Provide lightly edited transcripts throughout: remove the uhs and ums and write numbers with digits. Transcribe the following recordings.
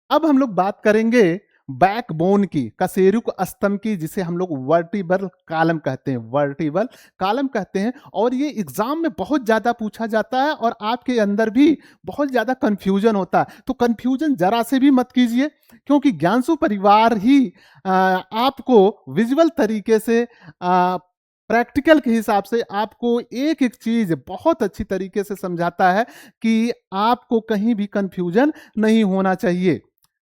अब हम लोग बात करेंगे बैकबोन की, कशेरुक स्तंभ की, जिसे हम लोग वर्टिबल कॉलम कहते हैं, वर्टिबल कॉलम कहते हैं। और ये एग्जाम में बहुत ज्यादा पूछा जाता है और आपके अंदर भी बहुत ज्यादा कंफ्यूजन होता है। तो कंफ्यूजन जरा से भी मत कीजिए, क्योंकि ज्ञानसु परिवार ही आपको विजुअल तरीके से, प्रैक्टिकल के हिसाब से आपको एक एक चीज बहुत अच्छी तरीके से समझाता है कि आपको कहीं भी कंफ्यूजन नहीं होना चाहिए।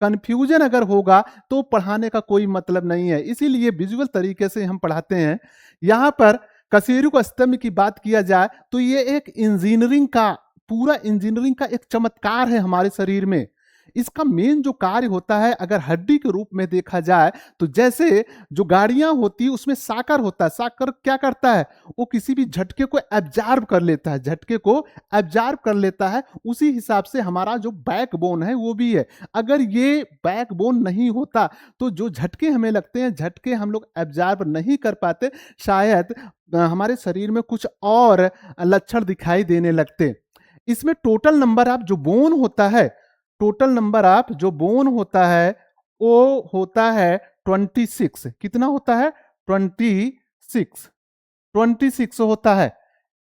कंफ्यूजन अगर होगा तो पढ़ाने का कोई मतलब नहीं है, इसीलिए विजुअल तरीके से हम पढ़ाते हैं। यहाँ पर कशेरुक स्तंभ की बात किया जाए तो ये एक इंजीनियरिंग का, पूरा इंजीनियरिंग का एक चमत्कार है हमारे शरीर में। इसका मेन जो कार्य होता है, अगर हड्डी के रूप में देखा जाए तो जैसे जो गाड़ियां होती है उसमें साकर होता है, साकर क्या करता है, वो किसी भी झटके को एब्जॉर्ब कर लेता है, झटके को एब्जॉर्ब कर लेता है। उसी हिसाब से हमारा जो बैकबोन है वो भी है। अगर ये बैकबोन नहीं होता तो जो झटके हमें लगते हैं, झटके हम लोग एब्जॉर्ब नहीं कर पाते, शायद हमारे शरीर में कुछ और लक्षण दिखाई देने लगते। इसमें टोटल नंबर ऑफ जो बोन होता है, टोटल नंबर ऑफ जो बोन होता है वो होता है 26। कितना होता है? 26, 26 होता है।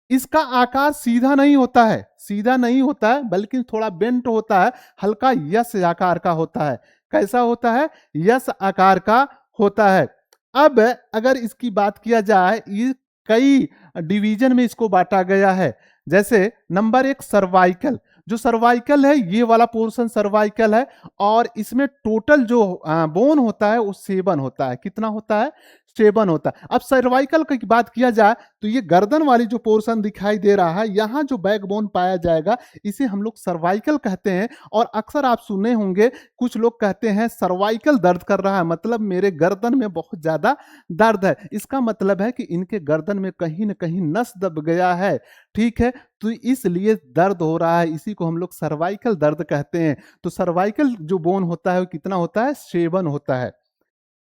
इसका आकार सीधा नहीं होता है, सीधा नहीं होता है, बल्कि थोड़ा बेंट होता है, हल्का यस आकार का होता है। कैसा होता है? यस आकार का होता है। अब अगर इसकी बात किया जाए, ये कई डिवीजन में इसको बांटा गया है। जैसे नंबर एक सर्वाइकल, जो सर्वाइकल है ये वाला पोर्शन सर्वाइकल है, और इसमें टोटल जो बोन होता है वो 7 होता है। कितना होता है? 7 होता है। अब सर्वाइकल की बात किया जाए तो ये गर्दन वाली जो पोर्शन दिखाई दे रहा है, यहाँ जो बैकबोन पाया जाएगा इसे हम लोग सर्वाइकल कहते हैं। और अक्सर आप सुने होंगे कुछ लोग कहते हैं सर्वाइकल दर्द कर रहा है, मतलब मेरे गर्दन में बहुत ज्यादा दर्द है। इसका मतलब है कि इनके गर्दन में कहीं ना कहीं नस दब गया है, ठीक है, तो इसलिए दर्द हो रहा है। इसी को हम लोग सर्वाइकल दर्द कहते हैं। तो सर्वाइकल जो बोन होता है वो कितना होता है? 7 होता है।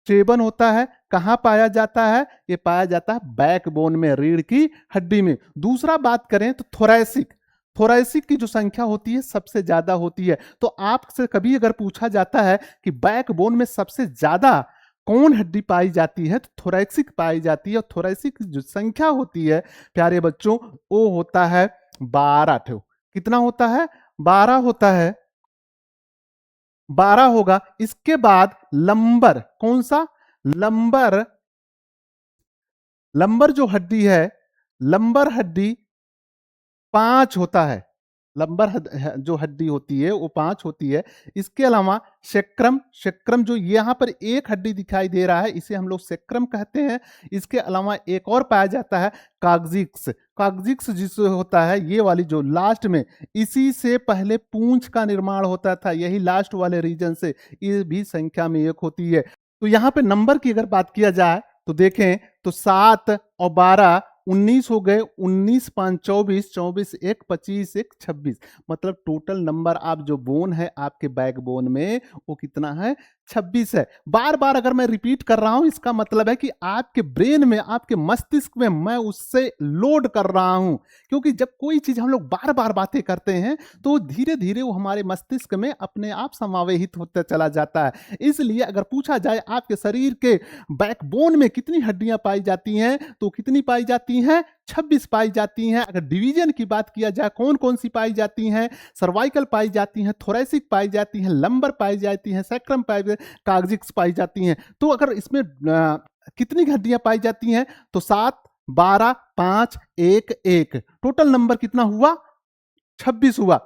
7 होता है। कहाँ पाया जाता है? ये पाया जाता है बैकबोन में, रीढ़ की हड्डी में। दूसरा बात करें तो थोरैसिक, थोरैसिक की जो संख्या होती है सबसे ज्यादा होती है। तो आपसे कभी अगर पूछा जाता है कि बैकबोन में सबसे ज्यादा कौन हड्डी पाई जाती है, तो थोरैसिक पाई जाती है। और थोरैसिक की जो संख्या होती है प्यारे बच्चों, वो होता है 12 ठो। कितना होता है? 12 होता है, 12 होगा। इसके बाद लंबर, कौन सा? लंबर, लंबर जो हड्डी है, लंबर हड्डी 5 होता है। लंबर जो हड्डी होती है वो 5 होती है। इसके अलावा सेक्रम, सेक्रम जो यहाँ पर एक हड्डी दिखाई दे रहा है इसे हम लोग सेक्रम कहते हैं। इसके अलावा एक और पाया जाता है काग्जिक्स, काग्जिक्स जिससे होता है ये वाली जो लास्ट में, इसी से पहले पूंछ का निर्माण होता था, यही लास्ट वाले रीजन से, ये भी संख्या में एक होती है। तो यहाँ पे नंबर की अगर बात किया जाए तो देखें तो 7 और 12 19 हो गए। 19 5 24, 24 1 25 1 26, मतलब टोटल नंबर आप जो बोन है आपके बैकबोन में वो कितना है? 26 है। बार बार अगर मैं रिपीट कर रहा हूं, इसका मतलब है कि आपके ब्रेन में, आपके मस्तिष्क में मैं उससे लोड कर रहा हूं। क्योंकि जब कोई चीज हम लोग बार बार बातें करते हैं तो धीरे धीरे वो हमारे मस्तिष्क में अपने आप समावेशित होता चला जाता है। इसलिए अगर पूछा जाए आपके शरीर के बैकबोन में कितनी हड्डियां पाई जाती हैं, तो कितनी पाई जाती हैं? 26 पाई जाती हैं। अगर डिवीजन की बात किया जाए कौन कौन सी पाई जाती हैं, सर्वाइकल पाई जाती हैं, थोरैसिक पाई जाती हैं, लंबर पाई जाती हैं, सैक्रम पाई, काग्जिक्स पाई जाती हैं। तो अगर इसमें कितनी हड्डियां पाई जाती हैं, तो 7 12 5 1 1, टोटल नंबर कितना हुआ? 26 हुआ।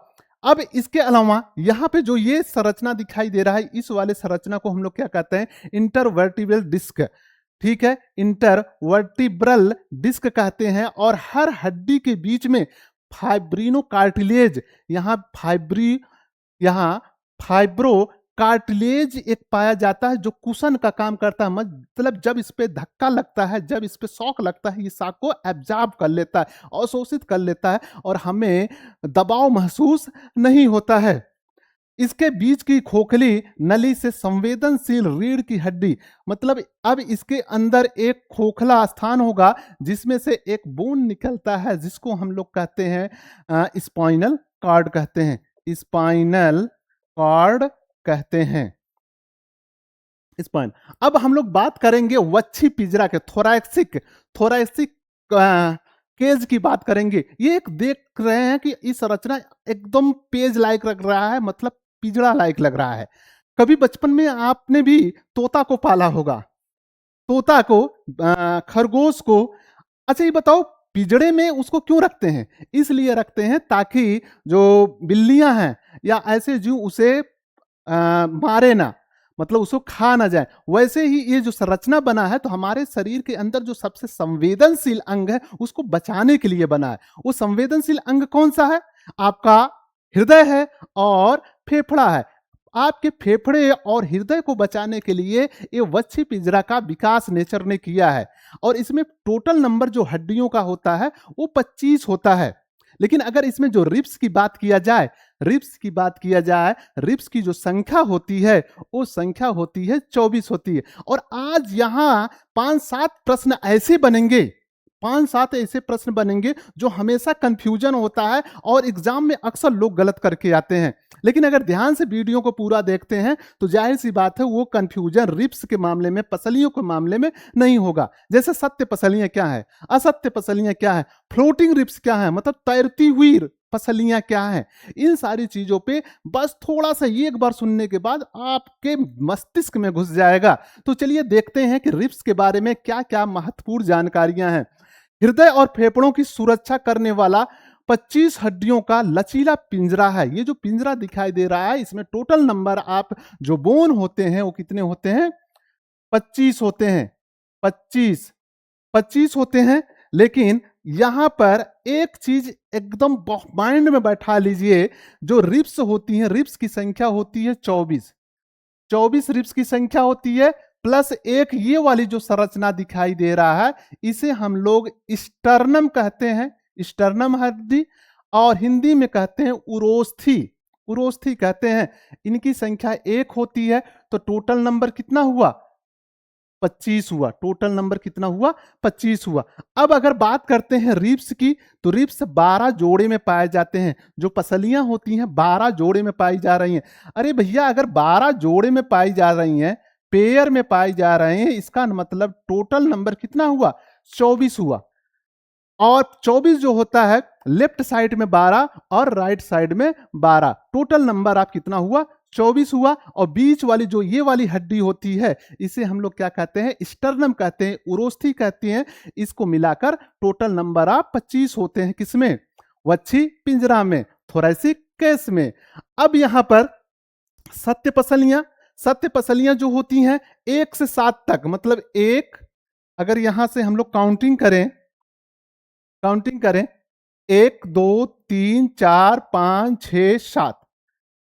अब इसके अलावा यहां पे जो ये संरचना दिखाई दे रहा है, इस वाले संरचना को हम लोग क्या कहते हैं? इंटरवर्टिब्रल डिस्क, ठीक है, इंटरवर्टिब्रल डिस्क कहते हैं। और हर हड्डी के बीच में फाइब्रिनो कार्टिलेज, यहां यहां फाइब्रो कार्टिलेज एक पाया जाता है जो कुशन का काम करता है। मतलब जब इस पे धक्का लगता है, जब इस पे शॉक लगता है, ये शॉक को एब्जॉर्ब कर लेता है, अवशोषित कर लेता है, और हमें दबाव महसूस नहीं होता है। इसके बीच की खोखली नली से संवेदनशील रीढ़ की हड्डी, मतलब अब इसके अंदर एक खोखला स्थान होगा जिसमें से एक बोन निकलता है, जिसको हम लोग कहते हैं स्पाइनल कॉर्ड कहते हैं, स्पाइनल कॉर्ड कहते हैं। इस पॉइंट अब हम लोग बात करेंगे वच्छी पिंजरा के थोरैसिक थोरैसिक केज की बात करेंगे। ये एक देख रहे हैं कि इस संरचना एकदम पेज लाइक लग रहा है, मतलब पिंजरा लाइक लग रहा है। कभी बचपन में आपने भी तोता को पाला होगा, तोता को, खरगोश को। अच्छा ये बताओ, पिंजड़े में उसको क्यों रखते हैं? इसलिए रखते हैं ताकि जो बिल्लियां हैं या ऐसे जीव उसे मारे ना, मतलब उसको खा ना जाए। वैसे ही ये जो संरचना बना है, तो हमारे शरीर के अंदर जो सबसे संवेदनशील अंग है उसको बचाने के लिए बना है। वो संवेदनशील अंग कौन सा है? आपका हृदय है और फेफड़ा है। आपके फेफड़े और हृदय को बचाने के लिए ये वच्छी पिंजरा का विकास नेचर ने किया है। और इसमें टोटल नंबर जो हड्डियों का होता है वो 25 होता है। लेकिन अगर इसमें जो रिब्स की बात किया जाए, रिब्स की जो संख्या होती है वो संख्या होती है 24 होती है। और आज यहाँ 5-7 प्रश्न ऐसे बनेंगे, 5-7 ऐसे प्रश्न बनेंगे जो हमेशा कंफ्यूजन होता है और एग्जाम में अक्सर लोग गलत करके आते हैं। लेकिन अगर ध्यान से वीडियो को पूरा देखते हैं तो जाहिर सी बात है वो कंफ्यूजन रिब्स के मामले में, पसलियों के मामले में नहीं होगा। जैसे सत्य पसलियां क्या है, असत्य पसलियां क्या है, फ्लोटिंग रिब्स क्या है, मतलब तैरती हुई पसलियां क्या है, इन सारी चीजों पे बस थोड़ा सा एक बार सुनने के बाद आपके मस्तिष्क में घुस जाएगा। तो चलिए देखते हैं कि रिब्स के बारे में क्या क्या महत्वपूर्ण जानकारियां हैं। हृदय और फेफड़ों की सुरक्षा करने वाला 25 हड्डियों का लचीला पिंजरा है। ये जो पिंजरा दिखाई दे रहा है इसमें टोटल नंबर आप जो बोन होते हैं वो कितने होते हैं? 25 होते हैं। 25 होते हैं। लेकिन यहां पर एक चीज एकदम माइंड में बैठा लीजिए, जो रिब्स होती हैं, रिब्स की संख्या होती है 24 रिब्स की संख्या होती है, प्लस एक ये वाली जो संरचना दिखाई दे रहा है इसे हम लोग स्टर्नम कहते हैं, स्टर्नम हड्डी, और हिंदी में कहते हैं उरोस्थी, उरोस्थी कहते हैं। इनकी संख्या 1 होती है। तो टोटल नंबर कितना हुआ? 25 हुआ। टोटल नंबर कितना हुआ? 25 हुआ। अब अगर बात करते हैं रिब्स की, तो रिब्स 12 जोड़े में पाए जाते हैं। जो पसलियां होती हैं 12 जोड़े में पाई जा रही हैं। अरे भैया, अगर 12 जोड़े में पाई जा रही हैं, पेयर में पाई जा रहे हैं, इसका मतलब टोटल नंबर कितना हुआ? 24 हुआ। और 24 जो होता है, लेफ्ट साइड में 12 और राइट साइड में 12, टोटल नंबर आप कितना हुआ? 24 हुआ। और बीच वाली जो ये वाली हड्डी होती है इसे हम लोग क्या कहते हैं? स्टर्नम कहते हैं, उरोस्थी कहते हैं। इसको मिलाकर टोटल नंबर आप 25 होते हैं। किसमें? वच्छी पिंजरा में, थोरैसिक केस में। अब यहां पर सत्य पसलियां जो होती हैं 1 से 7 तक, मतलब 1, अगर यहां से हम लोग काउंटिंग करें 1 2 3 4 5 6 7,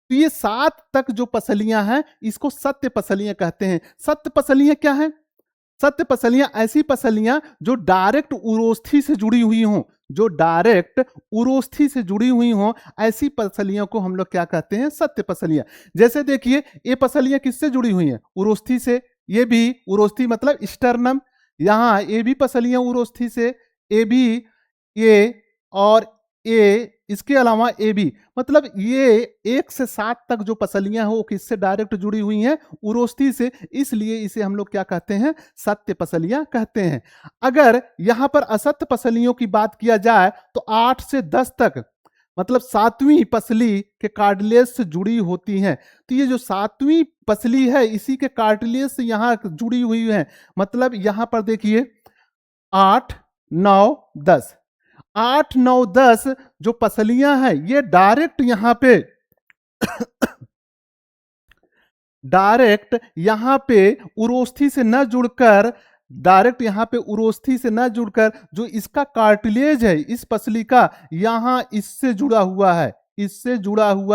तो ये 7 तक जो पसलियां हैं इसको सत्य पसलियां कहते हैं। सत्य पसलियां क्या है? सत्य पसलियां ऐसी पसलियां जो डायरेक्ट उरोस्थी से जुड़ी हुई हों, जो डायरेक्ट उरोस्थी से जुड़ी हुई हों, ऐसी पसलियों को हम लोग क्या कहते हैं? सत्य पसलियां। जैसे देखिए, ये पसलियां किससे जुड़ी हुई हैं? उरोस्थी से। ये भी उरोस्थी मतलब स्टर्नम। यहां ये भी पसलियां उरोस्थी से, ये भी, ये और ये, इसके अलावा ए बी, मतलब ये 1 से 7 तक जो पसलियां हैं वो किससे डायरेक्ट जुड़ी हुई हैं? उरोस्थी से। इसलिए इसे हम लोग क्या कहते हैं? सत्य पसलियां कहते हैं। अगर यहां पर असत्य पसलियों की बात किया जाए तो 8 से 10 तक, मतलब 7वीं पसली के कार्टिलेज से जुड़ी होती हैं। तो ये जो 7वीं पसली है इसी के कार्टिलेज से यहां जुड़ी हुई है। मतलब यहां पर देखिए 8 9 10, 8 9 10 जो पसलियां हैं ये डायरेक्ट यहां पे उरोस्थी से न जुड़कर, जो इसका कार्टिलेज है इस पसली का, यहां इससे जुड़ा हुआ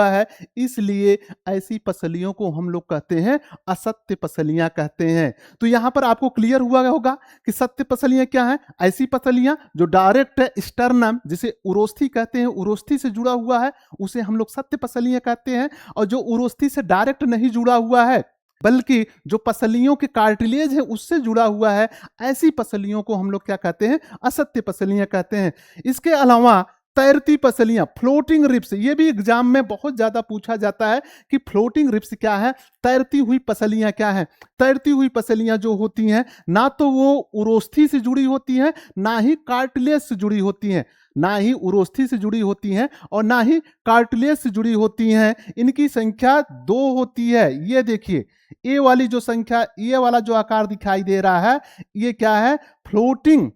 है, इसलिए ऐसी पसलियों को हम लोग कहते हैं असत्य पसलियां कहते हैं। तो यहां पर आपको क्लियर हुआ होगा कि सत्य पसलियां क्या है? ऐसी पसलियां जो डायरेक्ट स्टर्नम, जिसे उरोस्थी कहते हैं, उरोस्थी से जुड़ा हुआ है, उसे हम लोग सत्य पसलियां कहते हैं। और जो उरोस्थी से डायरेक्ट नहीं जुड़ा हुआ है बल्कि जो पसलियों के कार्टिलेज है उससे जुड़ा हुआ है, ऐसी पसलियों को हम लोग क्या कहते हैं? असत्य पसलियां कहते हैं। इसके अलावा तैरती पसलियां, फ्लोटिंग रिब्स, ये भी एग्जाम में बहुत ज्यादा पूछा जाता है कि फ्लोटिंग रिब्स क्या है, तैरती हुई पसलियां क्या है। तैरती हुई पसलियां जो होती हैं ना तो वो उरोस्थी से जुड़ी होती हैं, ना ही कार्टिलेज से जुड़ी होती हैं, ना ही उरोस्थी से जुड़ी होती हैं और ना ही कार्टिलेज से जुड़ी होती हैं। इनकी संख्या 2 होती है। ये देखिए, ए वाली जो संख्या, ये वाला जो आकार दिखाई दे रहा है, ये क्या है, फ्लोटिंग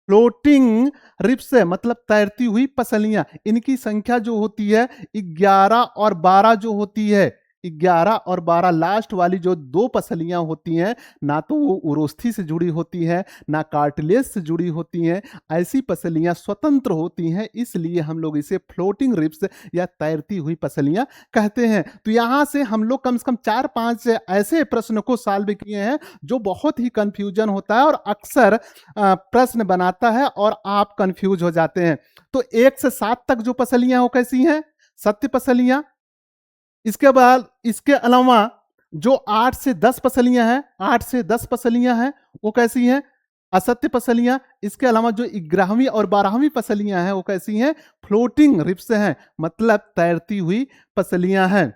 फ्लोटिंग रिब्स है, मतलब तैरती हुई पसलियां। इनकी संख्या जो होती है 11 और 12 जो होती है, 11 और 12 लास्ट वाली जो 2 पसलियां होती हैं, ना तो वो उरोस्थी से जुड़ी होती हैं, ना कार्टिलेज से जुड़ी होती हैं। ऐसी पसलियां स्वतंत्र होती हैं, इसलिए हम लोग इसे फ्लोटिंग रिब्स या तैरती हुई पसलियां कहते हैं। तो यहां से हम लोग कम से कम 4-5 ऐसे प्रश्न को सॉल्व किए हैं जो बहुत ही कंफ्यूजन होता है और अक्सर प्रश्न बनाता है और आप कंफ्यूज हो जाते हैं। तो 1 से 7 तक जो पसलियां वो कैसी हैं, सत्य पसलियां। इसके बाद इसके अलावा जो 8 से 10 पसलियां हैं, 8 से 10 पसलियां हैं, वो कैसी हैं, असत्य पसलियां। इसके अलावा जो 11वीं और 12वीं पसलियां हैं वो कैसी हैं, फ्लोटिंग रिब्स हैं, मतलब तैरती हुई पसलियां हैं।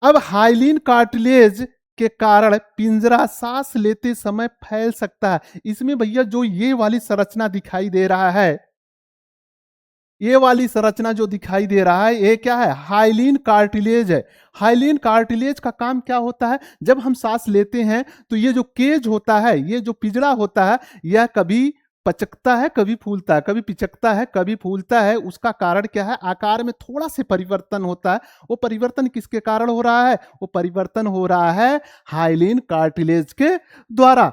अब हाइलिन कार्टिलेज के कारण पिंजरा सांस लेते समय फैल सकता है। इसमें भैया जो ये वाली संरचना दिखाई दे रहा है, ये वाली संरचना जो दिखाई दे रहा है, ये क्या है, हाइलिन कार्टिलेज है। हाइलिन कार्टिलेज का काम क्या होता है, जब हम सांस लेते हैं तो ये जो केज होता है, ये जो पिंजरा होता है, यह कभी पचकता है, कभी फूलता है, कभी पिचकता है, कभी फूलता है। उसका कारण क्या है, आकार में थोड़ा से परिवर्तन होता है। वो परिवर्तन किसके कारण हो रहा है, वो परिवर्तन हो रहा है हाइलिन कार्टिलेज के द्वारा।